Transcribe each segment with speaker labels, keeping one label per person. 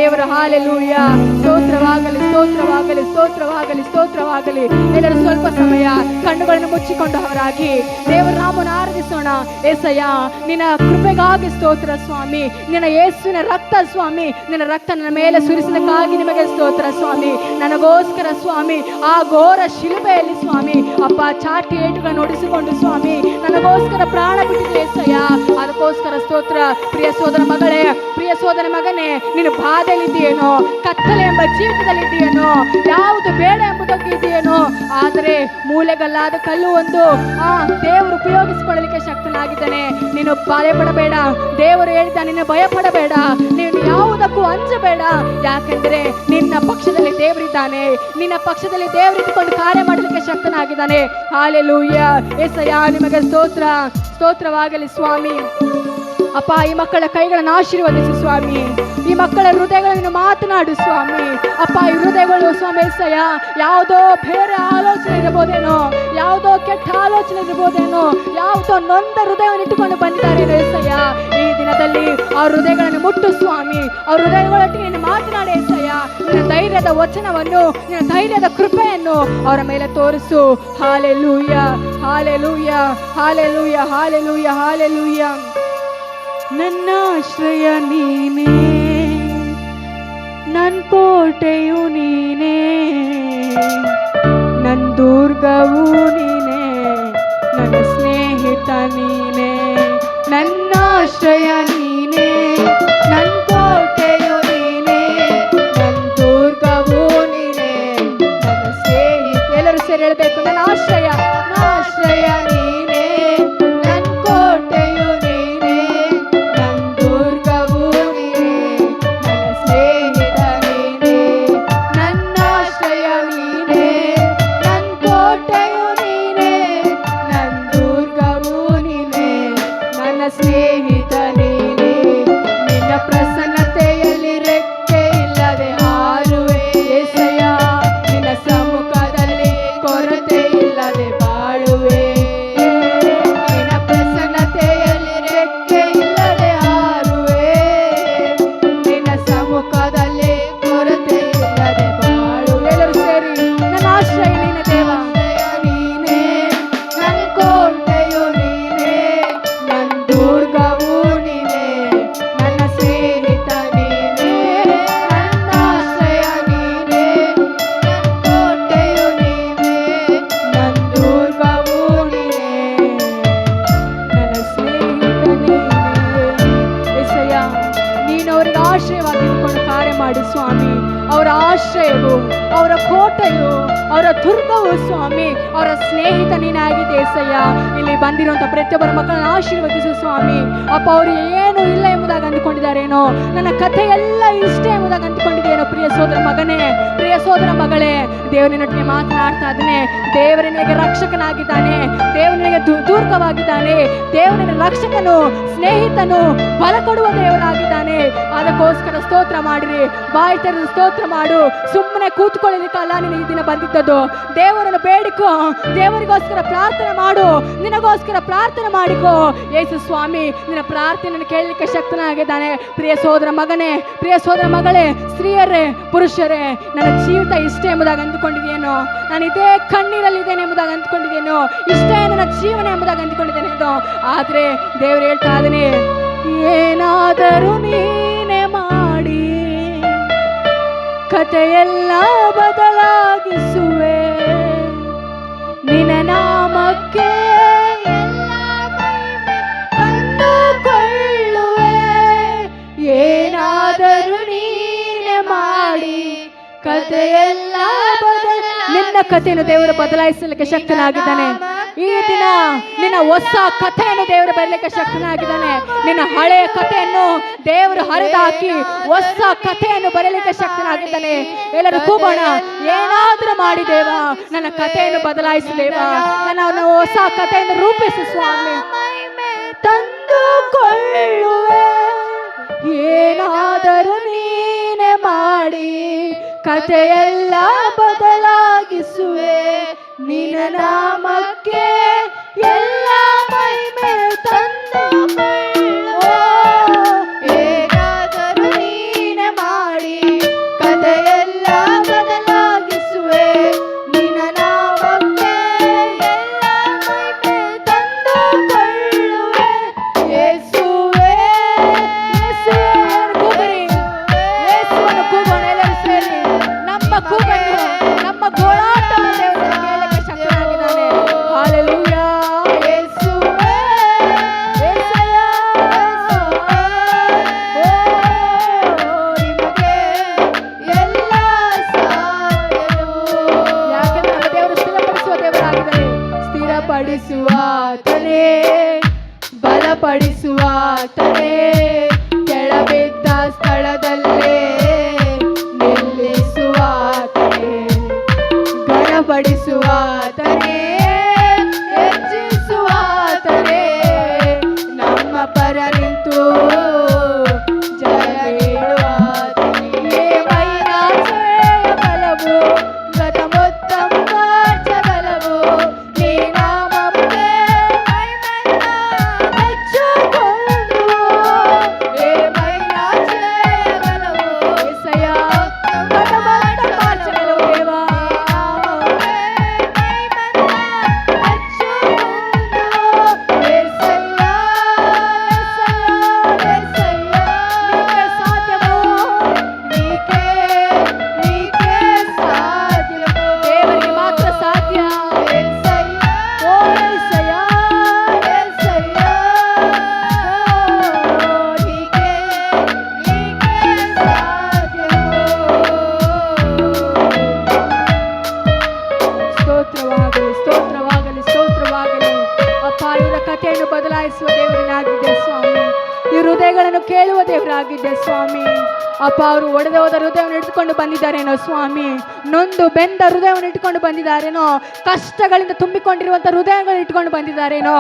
Speaker 1: ದೇವರ ಹಾಲೆಲೂಯ. ಸ್ತೋತ್ರವಾಗಲಿ, ಸ್ತೋತ್ರವಾಗಲಿ, ಸ್ತೋತ್ರವಾಗಲಿ, ಸ್ತೋತ್ರವಾಗಲಿ. ಎಲ್ಲರೂ ಸ್ವಲ್ಪ ಸಮಯ ಕಣ್ಣುಗಳನ್ನು ಮುಚ್ಚಿಕೊಂಡವರಾಗಿ ದೇವರ ನಾಮವನ್ನು ಆರಾಧಿಸೋಣ. ಏಸಯ್ಯ, ನಿನ್ನ ಕೃಪೆಗಾಗಿ ಸ್ತೋತ್ರ ಸ್ವಾಮಿ. ನಿನ್ನ ಯೇಸುವಿನ ರಕ್ತ ಸ್ವಾಮಿ, ನಿನ್ನ ರಕ್ತ ನನ್ನ ಮೇಲೆ ಸುರಿಸಿದಕ್ಕಾಗಿ ನಿಮಗೆ ಸ್ತೋತ್ರ ಸ್ವಾಮಿ. ನನಗೋಸ್ಕರ ಸ್ವಾಮಿ ಆ ಘೋರ ಶಿಲುಬೆಯಲ್ಲಿ ಸ್ವಾಮಿ ಅಪ್ಪ ಚಾಟಿ ಏಟುಗಳನ್ನು ಹೊಡಿಸಿಕೊಂಡು ಸ್ವಾಮಿ ನನಗೋಸ್ಕರ ಪ್ರಾಣ ಬಿಟ್ಟಿದೆ ಏಸಯ್ಯ. ಅದಕ್ಕೋಸ್ಕರ ಸ್ತೋತ್ರ. ಪ್ರಿಯ ಸೋದರ ಮಗಳೇ, ಪ್ರಿಯ ಸೋದರ ಮಗನೇ, ನೀನು ಬಾಧೆಯಲ್ಲಿದ್ದೀಯೇನೋ, ಕತ್ತಲೆ ಎಂಬ ಜೀವಿತದಲ್ಲಿದ್ದೀಯೇನೋ, ಯಾವುದು ಬೇಡ ಎಂಬುದಕ್ಕೆ ಇದೆಯೇನೋ, ಆದರೆ ಮೂಲೆಗಲ್ಲಾದ ಕಲ್ಲು ಒಂದು ದೇವರು ಉಪಯೋಗಿಸಿಕೊಳ್ಳಲಿಕ್ಕೆ ಶಕ್ತನಾಗಿದ್ದಾನೆ. ನೀನು ಭಯಪಡಬೇಡ. ದೇವರು ಹೇಳಿದ ನಿನ್ನ ಭಯಪಡಬೇಡ, ನೀನು ಯಾವುದಕ್ಕೂ ಅಂಜಬೇಡ. ಯಾಕೆಂದರೆ ನಿನ್ನ ಪಕ್ಷದಲ್ಲಿ ದೇವರಿದ್ದಾನೆ. ನಿನ್ನ ಪಕ್ಷದಲ್ಲಿ ದೇವರಿದ್ದುಕೊಂಡು ಕಾರ್ಯ ಮಾಡಲಿಕ್ಕೆ ಶಕ್ತನಾಗಿದ್ದಾನೆ. ಹಾಲೆಲೂಯ. ಯೆಸಯ್ಯ, ನಿಮಗೆ ಸ್ತೋತ್ರ. ಸ್ತೋತ್ರವಾಗಲಿ ಸ್ವಾಮಿ. ಅಪ್ಪ, ಈ ಮಕ್ಕಳ ಕೈಗಳನ್ನು ಆಶೀರ್ವದಿಸು ಸ್ವಾಮಿ. ಈ ಮಕ್ಕಳ ಹೃದಯಗಳನ್ನು ಮಾತನಾಡು ಸ್ವಾಮಿ. ಅಪ್ಪ, ಈ ಹೃದಯಗಳು ಸ್ವಾಮಿ ಏಸಯ್ಯ ಯಾವುದೋ ಬೇರೆ ಆಲೋಚನೆ ಇರಬಹುದೇನೋ, ಯಾವುದೋ ಕೆಟ್ಟ ಆಲೋಚನೆ ಇರಬಹುದೇನೋ, ಯಾವುದೋ ನೊಂದ ಹೃದಯವನ್ನು ಇಟ್ಟುಕೊಂಡು ಬಂದಿದ್ದಾರೆ ಏಸಯ್ಯ. ಈ ದಿನದಲ್ಲಿ ಆ ಹೃದಯಗಳನ್ನು ಮುಟ್ಟು ಸ್ವಾಮಿ. ಅವ್ರ ಹೃದಯಗಳೊಟ್ಟಿಗೆ ನೀನು ಮಾತನಾಡಿ ಏಸಯ್ಯ. ನಿನ್ನ ಧೈರ್ಯದ ವಚನವನ್ನು, ನಿನ್ನ ಧೈರ್ಯದ ಕೃಪೆಯನ್ನು ಅವರ ಮೇಲೆ ತೋರಿಸು. Hallelujah, hallelujah, hallelujah, hallelujah, hallelujah. ನನ್ನ ಆಶ್ರಯ ನೀನೇ, ನನ್ನ ಕೋಟೆಯು ನೀನೇ, ನನ್ನ ದುರ್ಗವು ನೀನೇ, ನನ್ನ ಸ್ನೇಹಿತ ನೀನೇ. ನನ್ನ ಆಶ್ರಯ ನೀನೇ, ನನ್ನ ಕೋಟೆಯು ನೀನೇ, ನನ್ನ ದುರ್ಗವು ನೀನೇ, ನನ್ನ ಸ್ನೇಹಿತ. ಎಲ್ಲರೂ ಸೇರಿ ಹೇಳಬೇಕು, ನನ್ನ ಆಶ್ರಯ, ನನ್ನ ಆಶ್ರಯ ನೀನೇ, ನನ್ನ ಕೋಟೆಯು ನೀನೇ, ನನ್ನ ದುರ್ಗವು ನೀನೇ, ನನ್ನ ಸ್ನೇಹಿತ ನೀನೇ. ನನ್ನ ಆಶ್ರಯ ನೀನೇ, ನನ್ನ ಕೋಟೆಯು ನೀನೇ, ನನ್ನ ದುರ್ಗವು ನೀನೇ, ನನ್ನ ಸ್ನೇಹಿತ ನೀನೇ. ನಿನ್ನ ಪ್ರಸನ್ನತೆಯಲ್ಲಿ ರೆಕ್ಕೆ ಇಲ್ಲದೆ ಹಾರುವೆ ಏಸಯ್ಯ. ನಿನ್ನ ಸಮ್ಮುಖದಲ್ಲಿ ಕೊರತೆ ಇಲ್ಲದೆ ಬಾಳುವೆ. ನಿನ್ನ ಪ್ರಸನ್ನತೆಯಲ್ಲಿ ರೆಕ್ಕೆ ಇಲ್ಲದೆ ಹಾರುವೆ. ನಿನ್ನ ಸಮ್ಮುಖದಲ್ಲಿ ಕೊರತೆ ಇಲ್ಲದೆ ಬಾಳುವೆ. ಎಲ್ಲರೂ ಸೇರಿ, ನನ್ನ ಆಶ್ರಯ ನೀನೆ ದೇವ, ನೀನೇ, ನನ್ನ ಕೋಟೆಯು ನೀನೇ, ನನ್ನ ದುರ್ಗವು ನೀನೇ, ನನ್ನ ಸ್ನೇಹಿತ ನೀನೇ. ನನ್ನ ಆಶ್ರಯ ನೀನೇ, ನನ್ನ ಕೋಟೆಯು ನೀನೇ, ನನ್ನ ದುರ್ಗವು ನೀನೇ, ನನ್ನ ಸ್ನೇಹಿತ ನೀನೇ. ಯೆಸಯ್ಯ, ನೀನು ಅವರಿಗೆ ಆಶ್ರಯವಾಗಿದ್ದುಕೊಂಡು ಕಾರ್ಯ ಮಾಡು ಸ್ವಾಮಿ. ಅವರ ಆಶ್ರಯವು, ಅವರ ಕೋಟೆಯು, ಅವರ ದುರ್ಗವು ಸ್ವಾಮಿ, ಅವರ ಸ್ನೇಹಿತ ನೀನಾಗಿದೆ ಯೆಸಯ್ಯ. ಇಲ್ಲಿ ಬಂದಿರುವಂಥ ಪ್ರತಿಯೊಬ್ಬರ ಮಕ್ಕಳನ್ನು ಆಶೀರ್ವದಿಸು ಸ್ವಾಮಿ. ಅಪ್ಪ, ಅವರು ಏನು ಇಲ್ಲ ಎಂಬುದಾಗಿ ಅಂದುಕೊಂಡಿದ್ದಾರೇನೋ, ನನ್ನ ಕಥೆ ಎಲ್ಲ ಇಷ್ಟೇ ಎಂಬುದಾಗಿ ಅಂದುಕೊಂಡಿದ್ದೇನೋ. ಪ್ರಿಯ ಸೋದರ ಮಗನೇ, ಪ್ರಿಯ ಸೋದರ ಮಗಳೇ, ದೇವರಿನೊಟ್ಟಿಗೆ ಮಾತನಾಡ್ತಾ ಇದ್ದಾನೆ. ದೇವರು ನಿನಗೆ ರಕ್ಷಕನಾಗಿದ್ದಾನೆ. ದೇವರು ನಿನಗೆ ದುರ್ಗವಾಗಿದ್ದಾನೆ. ದೇವರು ನಿನ್ನ ರಕ್ಷಕನು, ಸ್ನೇಹಿತನು, ಬಲ ಕೊಡುವ ದೇವರಾಗಿದ್ದಾನೆ. ಅದಕ್ಕೋಸ್ಕರ ಸ್ತೋತ್ರ ಮಾಡಿರಿ. ಬಾಯಿ ತೆರೆದು ಸ್ತೋತ್ರ ಮಾಡು. ಸುಮ್ಮನೆ ಕೂತ್ಕೊಳ್ಳಲಿಕ್ಕಲ್ಲ ನೀನು ಈ ದಿನ ಬಂದಿದ್ದದು. ದೇವರನ್ನು ಬೇಡಿಕೋ, ದೇವರಿಗೋಸ್ಕರ ಪ್ರಾರ್ಥನೆ ಮಾಡು, ನಿನಗೋಸ್ಕರ ಪ್ರಾರ್ಥನೆ ಮಾಡಿಕೋ. ಯೇಸು ಸ್ವಾಮಿ ನಿನ್ನ ಪ್ರಾರ್ಥನೆಯನ್ನು ಕೇಳಲಿಕ್ಕೆ ಶಕ್ತನಾಗಿದ್ದಾನೆ. ಪ್ರಿಯ ಸೋದರ ಮಗನೇ, ಪ್ರಿಯ ಸೋದರ ಮಗಳೇ, ಸ್ತ್ರೀಯರೇ, ಪುರುಷರೇ, ನನ್ನ ಜೀವಿತ ಇಷ್ಟೇ ಎಂಬುದಾಗಿ ಅಂದುಕೊಂಡಿದ್ದೇನೋ, ನಾನು ಇದೇ ಕಣ್ಣೀರಲ್ಲಿದ್ದೇನೆ ಎಂಬುದಾಗಿ ಅಂದುಕೊಂಡಿದ್ದೇನೋ, ಇಷ್ಟೇ ನನ್ನ ಜೀವನ ಎಂಬುದಾಗಿ ಅಂದುಕೊಂಡಿದ್ದೇನೆ. ಆದರೆ ದೇವರು ಹೇಳ್ತಾ ಇದ್ದಾನೆ, ಏನಾದರೂ ನೀನೆ ಮಾಡಿ ಕಥೆಯೆಲ್ಲ ಬದಲಾಗಿಸುವೆ. ನಿನ್ನ ನಾಮಕ್ಕೆ ಅಂದುಕೊಳ್ಳುವೆ. ಏನಾದರೂ ನೀನೆ ಮಾಡಿ ಕಥೆಯೆಲ್ಲ ನಿನ್ನ ಕಥೆಯನ್ನು ದೇವರು ಬದಲಾಯಿಸಲಿಕ್ಕೆ ಶಕ್ತನಾಗಿದ್ದಾನೆ. ಈ ದಿನ ನಿನ್ನ ಹೊಸ ಕಥೆಯನ್ನು ದೇವರು ಬರಲಿಕ್ಕೆ ಶಕ್ತನಾಗಿದ್ದಾನೆ. ನಿನ್ನ ಹಳೆಯ ಕಥೆಯನ್ನು ದೇವರು ಹರಿದಾಕಿ ಹೊಸ ಕಥೆಯನ್ನು ಬರಲಿಕ್ಕೆ ಶಕ್ತನಾಗಿದ್ದಾನೆ. ಎಲ್ಲರೂ ಕೂಗೋಣ, ಏನಾದರೂ ಮಾಡಿ ದೇವ, ನನ್ನ ಕಥೆಯನ್ನು ಬದಲಾಯಿಸದೇವ, ನನ್ನ ಹೊಸ ಕಥೆಯನ್ನು ರೂಪಿಸು ಸ್ವಾಮಿ. ತಂದುಕೊಳ್ಳುವೆ. ಏನಾದರೂ ನೀನೆ ಮಾಡಿ ಕಥೆಯೆಲ್ಲ ಬದಲಾಗಿಸುವೆ. ನಿನ್ನ ನಾಮಕ್ಕೆ ಎಲ್ಲ ಮಹಿಮೆ ತಂದುಕೊಳ್ಳುವೆ. ಏನಾದರೂ ನೀನೆ ಮಾಡಿ ಬಲಪಡಿಸುವಾತನೇ, ಬಲಪಡಿಸುವಾತನೇ, ಕೆಳಬಿದ್ದ ಸ್ಥಳದಲ್ಲೇ ನಿಲ್ಲಿಸುವಾತನೇ, ಘನಪಡಿಸುವಾತನೇ, ಹೆಚ್ಚಿಸುವಾತನೇ, ನಮ್ಮ ಪರ ನಿಂತು ಜಯ ನೀಡುವಾತನೇ. ಮೈನಾಚೆಯ ಬಲವು ಗತಮುತ್ತಮ ಬಲವು ನೀ ನಾಮಕ್ಕೆ ಮೈಮೆಲ್ಲ ಮೆಚ್ಚಿಕೊಂಡು. ಏ ಮೈನಾಚೆಯ ಬಲವು ಏಸಯ್ಯ ಗತಮುತ್ತಮ ಬಲವು ದೇವಾ ಕಥೆಯನ್ನು ಬದಲಾಯಿಸುವ ದೇವರನಾಗಿದೆ ಸ್ವಾಮಿ. ಈ ಹೃದಯಗಳನ್ನು ಕೇಳುವ ದೇವರಾಗಿದೆ ಸ್ವಾಮಿ. ಅಪ್ಪ, ಅವರು ಒಡೆದ ಹೋದ ಹೃದಯವನ್ನು ಇಟ್ಕೊಂಡು ಬಂದಿದ್ದಾರೇನೋ ಸ್ವಾಮಿ, ನೊಂದು ಬೆಂದ ಹೃದಯವನ್ನು ಇಟ್ಕೊಂಡು ಬಂದಿದ್ದಾರೇನೋ, ಕಷ್ಟಗಳಿಂದ ತುಂಬಿಕೊಂಡಿರುವಂಥ ಹೃದಯಗಳನ್ನು ಇಟ್ಕೊಂಡು ಬಂದಿದ್ದಾರೇನೋ.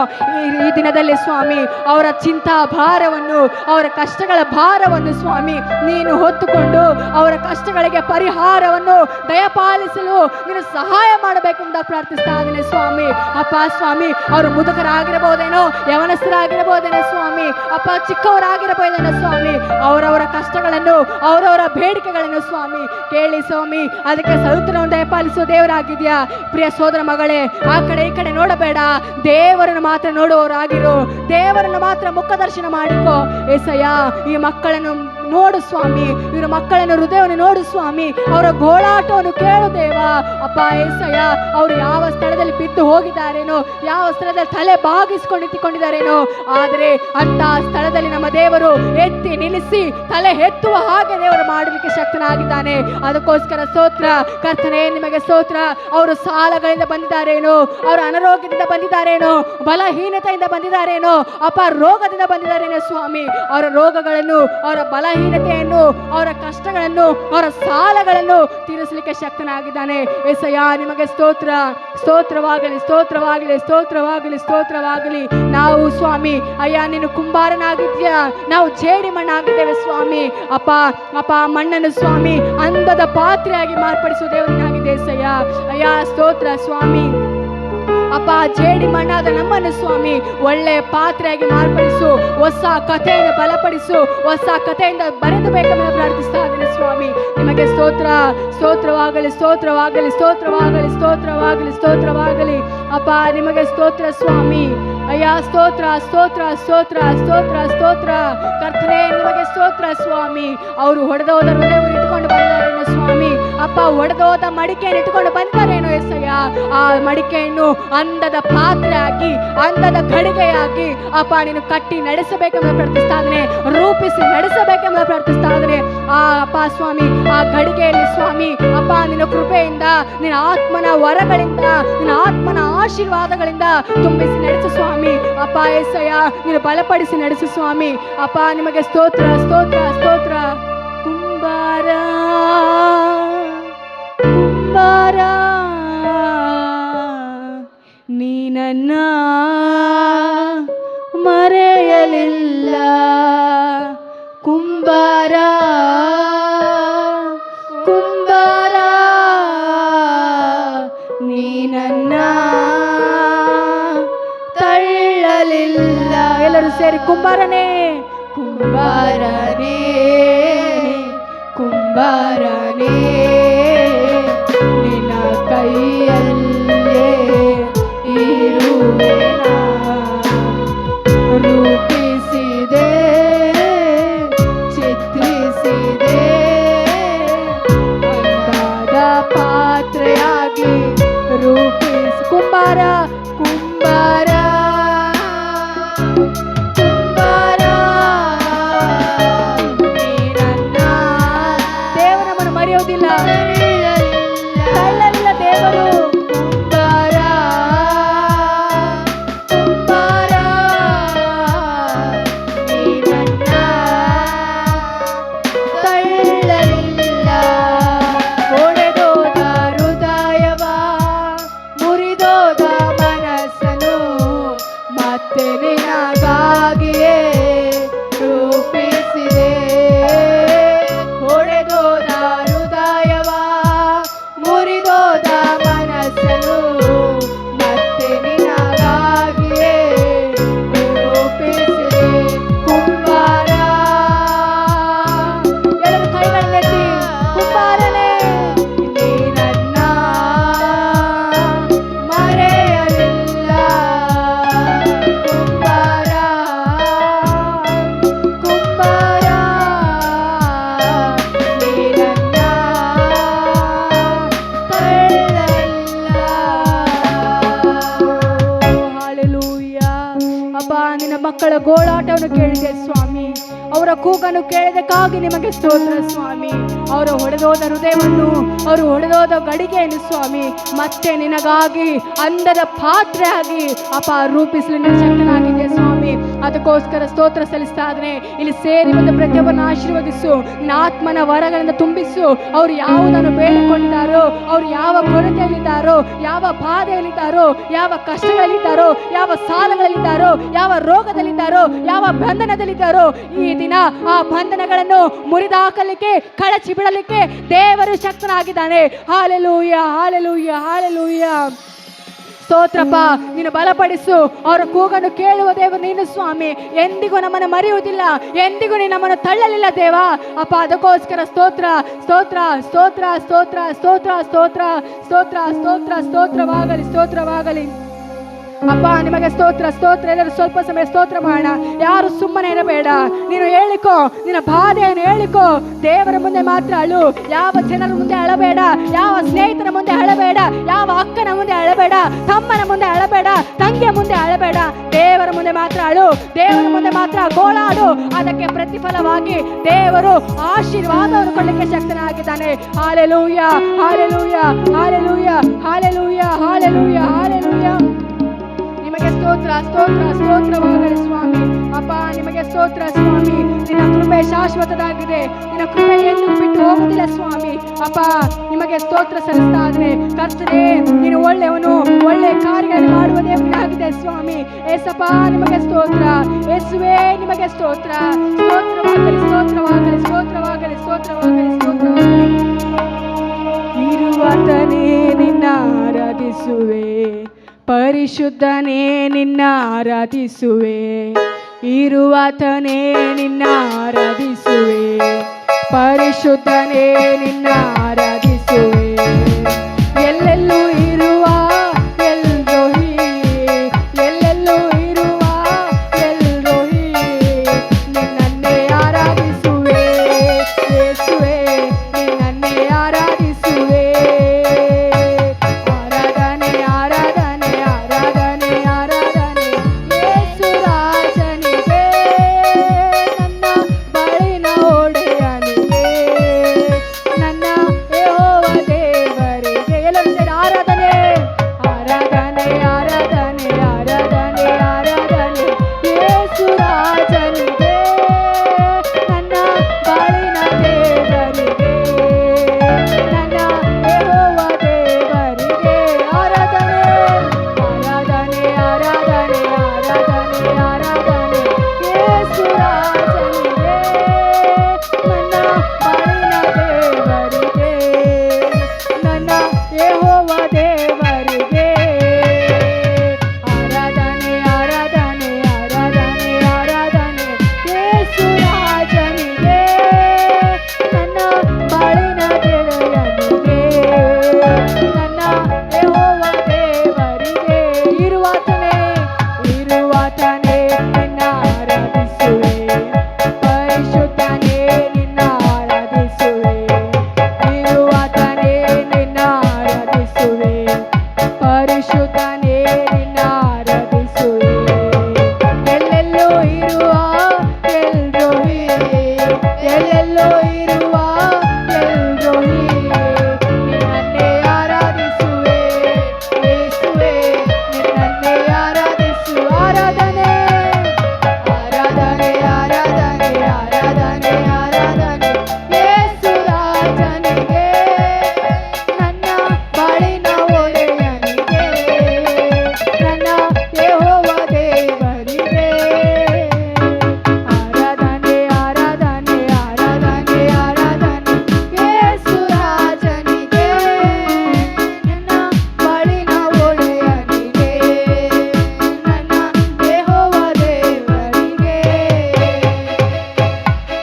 Speaker 1: ಈ ದಿನದಲ್ಲಿ ಸ್ವಾಮಿ ಅವರ ಚಿಂತಾ ಭಾರವನ್ನು, ಅವರ ಕಷ್ಟಗಳ ಭಾರವನ್ನು ಸ್ವಾಮಿ ನೀನು ಹೊತ್ತುಕೊಂಡು ಅವರ ಕಷ್ಟಗಳಿಗೆ ಪರಿಹಾರವನ್ನು ದಯಪಾಲಿಸಲು ನೀನು ಸಹಾಯ ಮಾಡಬೇಕೆಂಬುದಾಗಿ ಪ್ರಾರ್ಥಿಸ್ತಾ ಇದ್ದೇನೆ ಸ್ವಾಮಿ. ಅಪ್ಪ ಸ್ವಾಮಿ, ಅವರು ಮುದುಕರಾಗಿರಬಹುದೇನೋ, ಯವನಸ್ಥರಾಗಿರಬಹುದೇನೋ ಸ್ವಾಮಿ, ಅಪ್ಪ ಚಿಕ್ಕವರಾಗಿರಬಹುದೇನೋ ಸ್ವಾಮಿ, ಅವರವರ ಕಷ್ಟಗಳನ್ನು, ಅವರವರ ಬೇಡಿಕೆಗಳನ್ನು ಸ್ವಾಮಿ ಕೇಳಿ ಸ್ವಾಮಿ ಅದಕ್ಕೆ ಸೌತ್ರವನ್ನು ದಯಪಾಲಿಸುವ ದೇವರಾಗಿದ್ಯಾ. ಪ್ರಿಯ ಸೋದರ ಮಗಳೇ, ಆ ಕಡೆ ಈ ಕಡೆ ನೋಡಬೇಡ, ದೇವರನ್ನು ಮಾತ್ರ ನೋಡುವವರಾಗಿರು, ದೇವರನ್ನು ಮಾತ್ರ ಮುಖದರ್ಶನ ಮಾಡಿಕೋ. ಏಸಯ್ಯ, ಈ ಮಕ್ಕಳನ್ನು ನೋಡು ಸ್ವಾಮಿ, ಇವರ ಮಕ್ಕಳನ್ನು ಹೃದಯವನ್ನು ನೋಡು ಸ್ವಾಮಿ, ಅವರ ಗೋಳಾಟವನ್ನು ಕೇಳು ದೇವಾ. ಅಪ್ಪ ಏಸಯ್ಯ, ಅವರು ಯಾವ ಸ್ಥಳದಲ್ಲಿ ಬಿದ್ದು ಹೋಗಿದ್ದಾರೇನೋ, ಯಾವ ಸ್ಥಳದಲ್ಲಿ ತಲೆ ಬಾಗಿಸಿಕೊಂಡು ನಿಂತುಕೊಂಡಿದ್ದಾರೇನೋ, ಆದರೆ ಅಂತ ಸ್ಥಳದಲ್ಲಿ ನಮ್ಮ ದೇವರು ಎತ್ತಿ ನಿಲ್ಲಿಸಿ ತಲೆ ಎತ್ತುವ ಹಾಗೆ ದೇವರು ಮಾಡಲಿಕ್ಕೆ ಶಕ್ತನಾಗಿದ್ದಾನೆ. ಅದಕ್ಕೋಸ್ಕರ ಸ್ತೋತ್ರ ಕರ್ತನೇ, ನಿಮಗೆ ಸ್ತೋತ್ರ. ಅವರು ಸಾಲಗಳಿಂದ ಬಂದಿದ್ದಾರೇನೋ, ಅವರು ಅನಾರೋಗ್ಯದಿಂದ ಬಂದಿದ್ದಾರೇನೋ, ಬಲಹೀನತೆಯಿಂದ ಬಂದಿದ್ದಾರೇನೋ, ಅಪ್ಪ ರೋಗದಿಂದ ಬಂದಿದ್ದಾರೇನೋ ಸ್ವಾಮಿ, ಅವರ ರೋಗಗಳನ್ನು, ಅವರ ಬಲಹೀನತೆಯನ್ನು, ಅವರ ಕಷ್ಟಗಳನ್ನು, ಅವರ ಸಾಲಗಳನ್ನು ತೀರಿಸಲಿಕ್ಕೆ ಶಕ್ತನಾಗಿದ್ದಾನೆ. ಏಸಯ್ಯ, ನಿಮಗೆ ಸ್ತೋತ್ರ, ಸ್ತೋತ್ರವಾಗಲಿ, ಸ್ತೋತ್ರವಾಗಲಿ, ಸ್ತೋತ್ರವಾಗಲಿ, ಸ್ತೋತ್ರವಾಗಲಿ. ನಾವು ಸ್ವಾಮಿ ಅಯ್ಯ ನೀನು ಕುಂಬಾರನಾಗಿದ್ಯಾ, ನಾವು ಜೇಡಿ ಮಣ್ಣಾಗಿದ್ದೇವೆ ಸ್ವಾಮಿ. ಅಪ್ಪ ಅಪ್ಪ ಮಣ್ಣನ್ನು ಸ್ವಾಮಿ ಅಂದದ ಪಾತ್ರೆಯಾಗಿ ಮಾರ್ಪಡಿಸುವ ದೇವರನಾಗಿದೆ ಏಸಯ್ಯ. ಅಯ್ಯ ಸ್ತೋತ್ರ ಸ್ವಾಮಿ. ಅಪ್ಪ, ಜೇಡಿ ಮಣ್ಣಾದ ನಮ್ಮನ್ನು ಸ್ವಾಮಿ ಒಳ್ಳೆ ಪಾತ್ರೆಯಾಗಿ ಮಾರ್ಪಡಿಸು, ಹೊಸ ಕಥೆಯನ್ನು ಬಲಪಡಿಸು, ಹೊಸ ಕಥೆಯಿಂದ ಬರೆದು ಬೇಕೆಂದು ಪ್ರಾರ್ಥಿಸ್ತಾ ಇದ್ದೇನೆ ಸ್ವಾಮಿ. ನಿಮಗೆ ಸ್ತೋತ್ರ, ಸ್ತೋತ್ರವಾಗಲಿ, ಸ್ತೋತ್ರವಾಗಲಿ, ಸ್ತೋತ್ರವಾಗಲಿ, ಸ್ತೋತ್ರವಾಗಲಿ, ಸ್ತೋತ್ರವಾಗಲಿ. ಅಪ್ಪ ನಿಮಗೆ ಸ್ತೋತ್ರ ಸ್ವಾಮಿ. ಅಯ್ಯ ಸ್ತೋತ್ರ, ಸ್ತೋತ್ರ, ಸ್ತೋತ್ರ, ಸ್ತೋತ್ರ, ಸ್ತೋತ್ರ. ಕರ್ತನೇ, ನಿಮಗೆ ಸ್ತೋತ್ರ ಸ್ವಾಮಿ. ಅವರು ಹೊಡೆದೋದ ಹೃದಯವನ್ನು ಇಟ್ಟುಕೊಂಡು ಬಂದಾರೇನೋ ಸ್ವಾಮಿ, ಅಪ್ಪ ಒಡೆದೋದ ಮಡಿಕೆಯನ್ನು ಇಟ್ಟುಕೊಂಡು ಬಂದಾರೇನೋ ಎಸಯ್ಯ. ಆ ಮಡಿಕೆಯನ್ನು ಅಂದದ ಪಾತ್ರೆಯಾಗಿ, ಅಂದದ ಗಡಿಗೆಯಾಗಿ ಅಪ್ಪ ನೀನು ಕಟ್ಟಿ ನಡೆಸಬೇಕೆಂಬ ಪ್ರಾರ್ಥಿಸ್ತಾ ಇದ್ದೇನೆ, ರೂಪಿಸಿ ನಡೆಸಬೇಕೆಂಬ ಪ್ರಾರ್ಥಿಸ್ತಾ ಇದ್ದೇನೆ. ಆ ಅಪ್ಪ ಸ್ವಾಮಿ, ಆ ಗಡಿಗೆಯಲ್ಲಿ ಸ್ವಾಮಿ ಅಪ್ಪ ನಿನ್ನ ಕೃಪೆಯಿಂದ, ನಿನ್ನ ಆತ್ಮನ ವರಗಳಿಂದ, ನಿನ್ನ ಆತ್ಮನ ಆಶೀರ್ವಾದಗಳಿಂದ ತುಂಬಿಸಿ ನಡೆಸು ಸ್ವಾಮಿ. ಅಪ್ಪ ಏಸಯ್ಯ, ನೀನು ಬಲಪಡಿಸಿ ನಡೆಸು ಸ್ವಾಮಿ. ಅಪ್ಪ ನಿಮಗೆ ಸ್ತೋತ್ರ, ಸ್ತೋತ್ರ, ಸ್ತೋತ್ರ. ಕುಂಬಾರ ಕುಂಬಾರ ನೀ ನನ್ನ ಮರೆಯಲಿಲ್ಲ, ಕುಂಬಾರ ಕುಂಬಾರ ನೀ ನನ್ನ ತಳ್ಳಲಿಲ್ಲ. ಎಲ್ಲರೂ ಸೇರಿ ಕುಂಬಾರನೇ, ಕುಂಬಾರನೇ, ಕುಂಬಾರನೇ ನಿನ್ನ ಕೈಯಲ್ಲೇ ಇರುವೆನಾ, ರೂಪಿಸಿದೆ, ಚಿತ್ರಿಸಿದೆ, ಅಂದಾದ ಪಾತ್ರೆಯಾಗಿ ರೂಪಿಸಿ. ಕುಂಬಾರ ಕುಂಬಾರ ಕುಂಬಾರ ನೀ ನನ್ನ. ದೇವರು ನಮ್ಮನ್ನು ಮರೆಯೋದಿಲ್ಲ, ತಳ್ಳಲಿಲ್ಲ ದೇವರು. ಕುಂಬಾರ ಮಕ್ಕಳ ಗೋಳಾಟವನ್ನು ಕೇಳಿದೆ ಸ್ವಾಮಿ. ಅವರ ಕೂಗನ್ನು ಕೇಳಿದಕ್ಕಾಗಿ ನಿಮಗೆ ಸ್ತೋತ್ರ ಸ್ವಾಮಿ. ಅವರು ಹೊಡೆದೋದ ಹೃದಯವನ್ನು, ಅವರು ಹೊಡೆದೋದ ಗಡಿಗೆಯನ್ನು ಸ್ವಾಮಿ ಮತ್ತೆ ನಿನಗಾಗಿ ಅಂದದ ಪಾತ್ರೆಯಾಗಿ ರೂಪಿಸಲು ನಿನ್ನ ಶಕ್ತನಾಗಿದೆ ಸ್ವಾಮಿ. ಅದಕ್ಕೋಸ್ಕರ ಸ್ತೋತ್ರ ಸಲ್ಲಿಸ್ತಾ ಇದ್ದೇನೆ. ಇಲ್ಲಿ ಸೇರಿ ಬಂದ ಪ್ರತಿಯೊಬ್ಬರನ್ನು ಆಶೀರ್ವದಿಸು, ನಿನ್ನ ಆತ್ಮನ ವರಗಳಿಂದ ತುಂಬಿಸು. ಅವರು ಯಾವುದನ್ನು ಬೇಡಿಕೊಂಡಿದ್ದಾರೋ, ಅವರು ಯಾವ ಕೊರತೆಯಲ್ಲಿದ್ದಾರೋ, ಯಾವ ಬಾಧೆಯಲ್ಲಿದ್ದಾರೋ, ಯಾವ ಕಷ್ಟಗಳಲ್ಲಿದ್ದಾರೋ, ಯಾವ ಸಾಲಗಳಲ್ಲಿದ್ದಾರೋ, ಯಾವ ರೋಗದಲ್ಲಿದ್ದಾರೋ, ಯಾವ ಬಂಧನದಲ್ಲಿದ್ದಾರೋ, ಈ ದಿನ ಆ ಬಂಧನಗಳನ್ನು ಮುರಿದಾಕಲಿಕ್ಕೆ, ಕಳಚಿ ಬಿಡಲಿಕ್ಕೆ ದೇವರು ಶಕ್ತನಾಗಿದ್ದಾನೆ. Hallelujah, hallelujah, hallelujah. ಸ್ತೋತ್ರಪ್ಪ, ನೀನು ಬಲಪಡಿಸು. ಅವರ ಕೂಗನ್ನು ಕೇಳುವ ದೇವರು ನೀನು ಸ್ವಾಮಿ. ಎಂದಿಗೂ ನಮ್ಮನ್ನು ಮರೆಯುವುದಿಲ್ಲ, ಎಂದಿಗೂ ನೀನು ನಮ್ಮನ್ನು ತಳ್ಳಲಿಲ್ಲ ದೇವ. ಅದಕ್ಕೋಸ್ಕರ ಸ್ತೋತ್ರ, ಸ್ತೋತ್ರ, ಸ್ತೋತ್ರ, ಸ್ತೋತ್ರ, ಸ್ತೋತ್ರ, ಸ್ತೋತ್ರ, ಸ್ತೋತ್ರ, ಸ್ತೋತ್ರ, ಸ್ತೋತ್ರವಾಗಲಿ, ಸ್ತೋತ್ರವಾಗಲಿ. ನಿಮಗೆ ಸ್ತೋತ್ರ, ಸ್ತೋತ್ರ. ಎಲ್ಲರೂ ಸ್ವಲ್ಪ ಸಮಯ ಸ್ತೋತ್ರ ಮಾಡೋಣ. ಯಾರು ಸುಮ್ಮನೆ ಇರಬೇಡ. ನೀನು ಹೇಳಿಕೋ, ನಿನ್ನ ಬಾಧೆಯನ್ನು ಹೇಳಿಕೋ. ದೇವರ ಮುಂದೆ ಮಾತ್ರ ಅಳು. ಯಾವ ಜನರ ಮುಂದೆ ಅಳಬೇಡ, ಯಾವ ಸ್ನೇಹಿತರ ಮುಂದೆ ಅಳಬೇಡ, ಯಾವ ಅಕ್ಕನ ಮುಂದೆ ಅಳಬೇಡ, ತಮ್ಮನ ಮುಂದೆ ಅಳಬೇಡ, ತಂಗಿಯ ಮುಂದೆ ಅಳಬೇಡ. ದೇವರ ಮುಂದೆ ಮಾತ್ರ ಅಳು, ದೇವರ ಮುಂದೆ ಮಾತ್ರ ಗೋಳಾಡು. ಅದಕ್ಕೆ ಪ್ರತಿಫಲವಾಗಿ ದೇವರು ಆಶೀರ್ವಾದವನ್ನು ಕೊಡಲಿಕ್ಕೆ ಶಕ್ತನಾಗಿದ್ದಾನೆ. Hallelujah, hallelujah, hallelujah, hallelujah, hallelujah, hallelujah. ನಿಮಗೆ ಸ್ತೋತ್ರ, ಸ್ತೋತ್ರ, ಸ್ತೋತ್ರವಾಗಲಿ ಸ್ವಾಮಿ. ನಿಮಗೆ ಸ್ತೋತ್ರ ಸ್ವಾಮಿ. ನಿನ್ನ ಕೃಪೆ ಶಾಶ್ವತವಾಗಿದೆ. ನಿನ್ನ ಕೃಪೆ ಎಂದು ಬಿಟ್ಟು ಹೋಗುದಿಲ್ಲ ಸ್ವಾಮಿ. ನಿಮಗೆ ಸ್ತೋತ್ರ ಸಲ್ಲಿಸ್ತಾ ಇದ್ರೆ ಕರ್ತನೇ, ನೀನು ಒಳ್ಳೆಯವನು, ಒಳ್ಳೆ ಕಾರ್ಯಗಳನ್ನು ಮಾಡುವ ದೇವರಾಗಿದೆ ಸ್ವಾಮಿ. ಏಸಪ್ಪ, ನಿಮಗೆ ಸ್ತೋತ್ರ. ಯೇಸುವೇ, ನಿಮಗೆ ಸ್ತೋತ್ರ. ಸ್ತೋತ್ರವಾಗಲಿ, ಸ್ತೋತ್ರವಾಗಲಿ, ಸ್ತೋತ್ರವಾಗಲಿ, ಸ್ತೋತ್ರವಾಗಲಿ, ಸ್ತೋತ್ರವಾಗಲಿ. ಇರುವಾತನೇ ನಿನ್ನ ಆರಾಧಿಸುವೆ, ಪರಿಶುದ್ಧನೇ ನಿನ್ನ ಆರಾಧಿಸುವೆ. ಇರುವಾತನೇ ನಿನ್ನ ಆರಾಧಿಸುವೆ, ಪರಿಶುದ್ಧನೇ ನಿನ್ನ ಆರಾಧಿಸುವೆ. ಎಲ್ಲೆಲ್ಲೂ ಇರುವ ಎಲ್ರೋಹಿ, ಎಲ್ಲೆಲ್ಲೂ ಇರುವ ಎಲ್ರೋಹಿ, ನಿನ್ನನ್ನೇ ಆರಾಧಿಸುವೆ. ಯೇಸುವೇ, ನಿನ್ನನ್ನೇ ಆರಾಧಿಸುವೆ.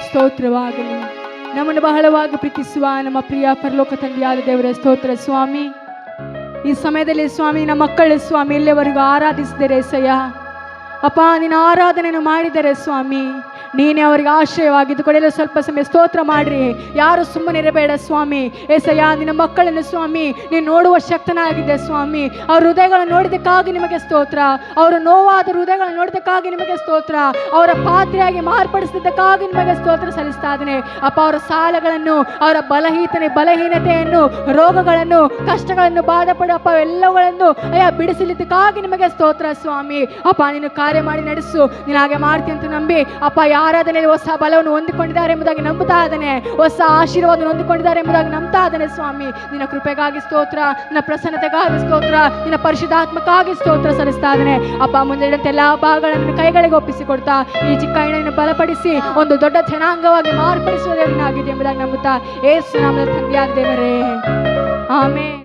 Speaker 1: ಸ್ತೋತ್ರವಾಗಲಿ. ನಮ್ಮನ್ನು ಬಹಳವಾಗಿ ಪ್ರೀತಿಸುವ ನಮ್ಮ ಪ್ರಿಯ ಪರಲೋಕ ತಂದೆಯಾದ ದೇವರ ಸ್ತೋತ್ರ ಸ್ವಾಮಿ. ಈ ಸಮಯದಲ್ಲಿ ಸ್ವಾಮಿ, ನಮ್ಮ ಮಕ್ಕಳು ಸ್ವಾಮಿ ಇಲ್ಲಿವರೆಗೂ ಆರಾಧಿಸಿದರೆ ಸಯ್ಯ, ಅಪ್ಪ ನಿನ್ನ ಆರಾಧನೆಯನ್ನು ಮಾಡಿದರೆ ಸ್ವಾಮಿ ನೀನೇ ಅವರಿಗೆ ಆಶ್ರಯವಾಗಿದ್ದು ಕೊಡಲು ಸ್ವಲ್ಪ ಸಮಯ ಸ್ತೋತ್ರ ಮಾಡ್ರಿ. ಯಾರು ಸುಮ್ಮನೆ ಇರಬೇಡ ಸ್ವಾಮಿ. ಏಸಯ್ಯ ನಿನ್ನ ಮಕ್ಕಳನ್ನು ಸ್ವಾಮಿ ನೀನು ನೋಡುವ ಶಕ್ತನಾಗಿದ್ದೆ ಸ್ವಾಮಿ. ಅವ್ರ ಹೃದಯಗಳನ್ನು ನೋಡಿದಕ್ಕಾಗಿ ನಿಮಗೆ ಸ್ತೋತ್ರ. ಅವರ ನೋವಾದ ಹೃದಯಗಳನ್ನು ನೋಡಿದಕ್ಕಾಗಿ ನಿಮಗೆ ಸ್ತೋತ್ರ. ಅವರ ಪಾತ್ರೆಯಾಗಿ ಮಾರ್ಪಡಿಸಿದ್ದಕ್ಕಾಗಿ ನಿಮಗೆ ಸ್ತೋತ್ರ ಸಲ್ಲಿಸ್ತಾ ಇದ್ದೇನೆ ಅಪ್ಪ. ಅವರ ಸಾಲಗಳನ್ನು, ಅವರ ಬಲಹೀನತೆಯನ್ನು, ರೋಗಗಳನ್ನು, ಕಷ್ಟಗಳನ್ನು, ಬಾಧಪಡುವ ಎಲ್ಲವುಗಳನ್ನು ಬಿಡಿಸಲಿದ್ದಕ್ಕಾಗಿ ನಿಮಗೆ ಸ್ತೋತ್ರ ಸ್ವಾಮಿ. ಅಪ್ಪ ನೀನು ಕಾರ್ಯ ಮಾಡಿ ನಡೆಸು. ನೀನು ಹಾಗೆ ಮಾಡ್ತೀನಿ ಅಂತ ನಂಬಿ ಅಪ್ಪ ಆರಾಧನೆಯಲ್ಲಿ ಹೊಸ ಬಲವನ್ನು ಹೊಂದಿಕೊಂಡಿದ್ದಾರೆ ಎಂಬುದಾಗಿ ನಂಬುತ್ತಾ ಇದ್ದಾನೆ. ಹೊಸ ಆಶೀರ್ವಾದವನ್ನು ಹೊಂದಿಕೊಂಡಿದ್ದಾರೆ ಎಂಬುದಾಗಿ ನಂಬ್ತಾ ಇದ್ದಾನೆ ಸ್ವಾಮಿ. ನಿನ್ನ ಕೃಪೆಗಾಗಿ ಸ್ತೋತ್ರ, ನಿನ್ನ ಪ್ರಸನ್ನತೆಗಾಗಿ ಸ್ತೋತ್ರ, ನಿನ್ನ ಪರಿಶುದ್ಧಾತ್ಮಕ್ಕಾಗಿ ಸ್ತೋತ್ರ ಸಲ್ಲಿಸ್ತಾ ಇದ್ದಾನೆ ಅಪ್ಪ. ಮುಂದಿಡಂತೆ ಎಲ್ಲ ಭಾಗಗಳನ್ನು ಕೈಗಳಿಗೆ ಒಪ್ಪಿಸಿಕೊಡ್ತಾ ಈ ಚಿಕ್ಕ ಹೆಣ್ಣನ್ನು ಬಲಪಡಿಸಿ ಒಂದು ದೊಡ್ಡ ಜನಾಂಗವಾಗಿ ಮಾರ್ಪಡಿಸುವುದೇ ಆಗಿದೆ ಎಂಬುದಾಗಿ ನಂಬುತ್ತಾ ಯೇಸು ನಾಮದಲ್ಲಿ ತಂದೆಯಾದ ದೇವರೇ ಆಮೆನ್.